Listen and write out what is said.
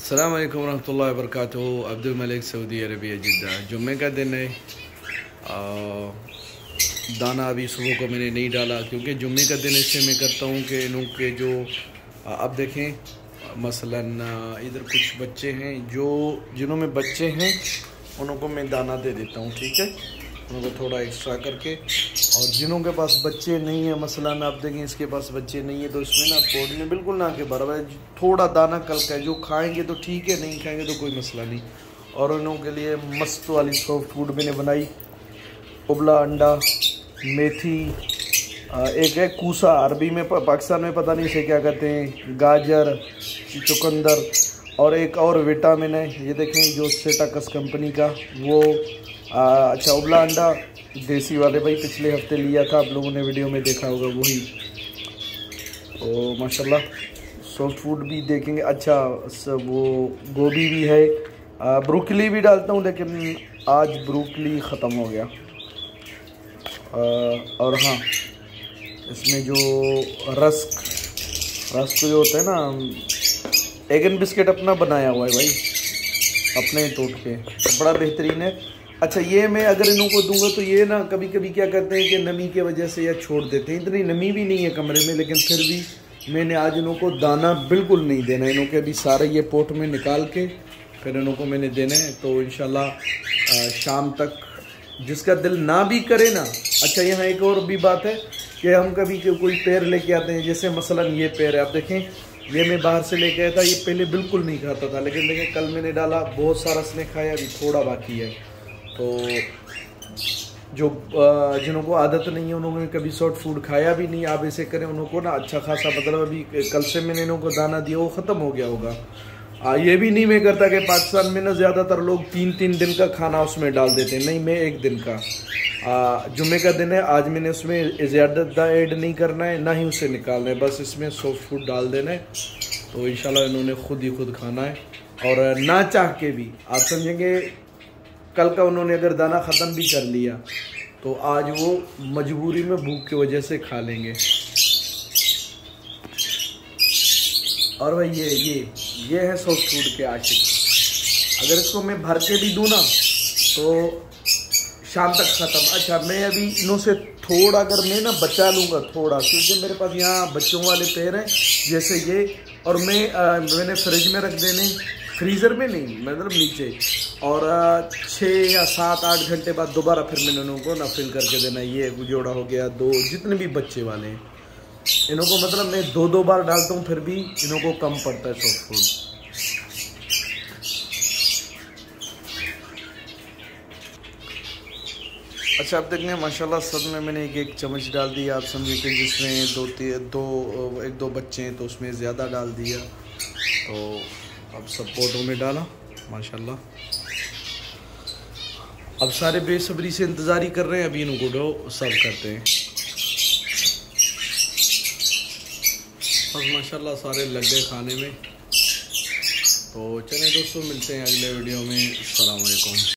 अस्सलाम वालेकुम रहमतुल्लाहि व बरकातुहू। अब्दुल मलिक, सऊदी अरबिया, जिद्दा। जुम्मे का दिन है। दाना अभी सुबह को मैंने नहीं डाला क्योंकि जुम्मे का दिन इससे मैं करता हूँ कि इन्हों के जो अब देखें मसलन इधर कुछ बच्चे हैं जो जिन्हों में बच्चे हैं उनको मैं दाना दे देता हूँ, ठीक है, उनको थोड़ा एक्स्ट्रा करके। और जिन्हों के पास बच्चे नहीं है, मसलन आप देखें इसके पास बच्चे नहीं है तो इसमें ना पोट में बिल्कुल ना के बराबर थोड़ा दाना कल का है, जो खाएंगे तो ठीक है, नहीं खाएंगे तो कोई मसला नहीं। और उन्हों के लिए मस्त वाली सॉफ्ट फूड मैंने बनाई, उबला अंडा, मेथी, एक है कूसा, अरबी में पाकिस्तान में पता नहीं इसे क्या कहते हैं, गाजर, चुकंदर, और एक और विटामिन है, ये देखें जो सेटाकस कंपनी का वो। अच्छा, उबला अंडा देसी वाले भाई पिछले हफ्ते लिया था, आप लोगों ने वीडियो में देखा होगा वही। तो माशाल्लाह सॉफ्ट फूड भी देखेंगे। अच्छा, वो गोभी भी है, ब्रोकली भी डालता हूँ लेकिन आज ब्रोकली ख़त्म हो गया। और हाँ, इसमें जो रस्क जो होता है ना, एग एंड बिस्किट अपना बनाया हुआ है भाई, अपने तोड़ के, बड़ा बेहतरीन है। अच्छा, ये मैं अगर इन्हों को दूंगा तो ये ना कभी कभी क्या करते हैं कि नमी की वजह से या छोड़ देते हैं, इतनी नमी भी नहीं है कमरे में, लेकिन फिर भी मैंने आज इन्हों को दाना बिल्कुल नहीं देना। इन्हों के अभी सारे ये पोट में निकाल के फिर इन्हों को मैंने देना है। तो इंशाल्लाह शाम तक जिसका दिल ना भी करे ना। अच्छा, यहाँ एक और भी बात है कि हम कभी कोई पेड़ लेके आते हैं, जैसे मसलन ये पेड़ है, आप देखें ये मैं बाहर से लेके आया था, ये पहले बिल्कुल नहीं खाता था, लेकिन देखें कल मैंने डाला, बहुत सारा इसने खाया, अभी थोड़ा बाकी है। तो जो जिन्हों को आदत नहीं है, उन्होंने कभी सॉफ्ट फूड खाया भी नहीं, आप ऐसे करें उन्हों को ना अच्छा खासा, मतलब अभी कल से मैंने इन्हों को दाना दिया वो ख़त्म हो गया होगा। ये भी नहीं मैं करता कि पाकिस्तान में ना ज़्यादातर लोग 3-3 दिन का खाना उसमें डाल देते हैं, नहीं, मैं एक दिन का, जुम्मे का दिन है, आज मैंने उसमें ज़्यादा ऐड नहीं करना है, ना ही उसे निकालना है, बस इसमें सॉफ्ट फूड डाल देना है। तो इंशाल्लाह इन्होंने खुद ही खुद खाना है। और ना चाह के भी, आप समझेंगे कल का उन्होंने अगर दाना ख़त्म भी कर लिया तो आज वो मजबूरी में भूख की वजह से खा लेंगे। और भाई ये है सॉफ्ट फूड के आशिक। अगर इसको मैं भर के भी दूँ ना तो शाम तक ख़त्म। अच्छा, मैं अभी इनों से थोड़ा अगर मैं ना बचा लूँगा थोड़ा, क्योंकि मेरे पास यहाँ बच्चों वाले पेड़ हैं जैसे ये, और मैंने फ्रिज में रख देने, फ्रीज़र में नहीं, मतलब नीचे, और 6 या 7-8 घंटे बाद दोबारा फिर मैंने उनको ना फिल करके देना। ये जोड़ा हो गया 2, जितने भी बच्चे वाले हैं इन्हों को, मतलब मैं 2-2 बार डालता हूँ, फिर भी इन्हों को कम पड़ता है सॉफ्ट फूड। अच्छा, अब देखने माशाल्लाह सब में मैंने एक चम्मच डाल दिया, आप समझे कि जिसमें 1-2 बच्चे हैं तो उसमें ज़्यादा डाल दिया। तो अब सब पोटों में डाला माशाल्लाह। अब सारे बेसब्री से इंतज़ार कर रहे हैं, अभी इनको सर्व करते हैं। बस माशाल्लाह सारे लग गए खाने में। तो चलें दोस्तों, मिलते हैं अगले वीडियो में। अस्सलाम वालेकुम।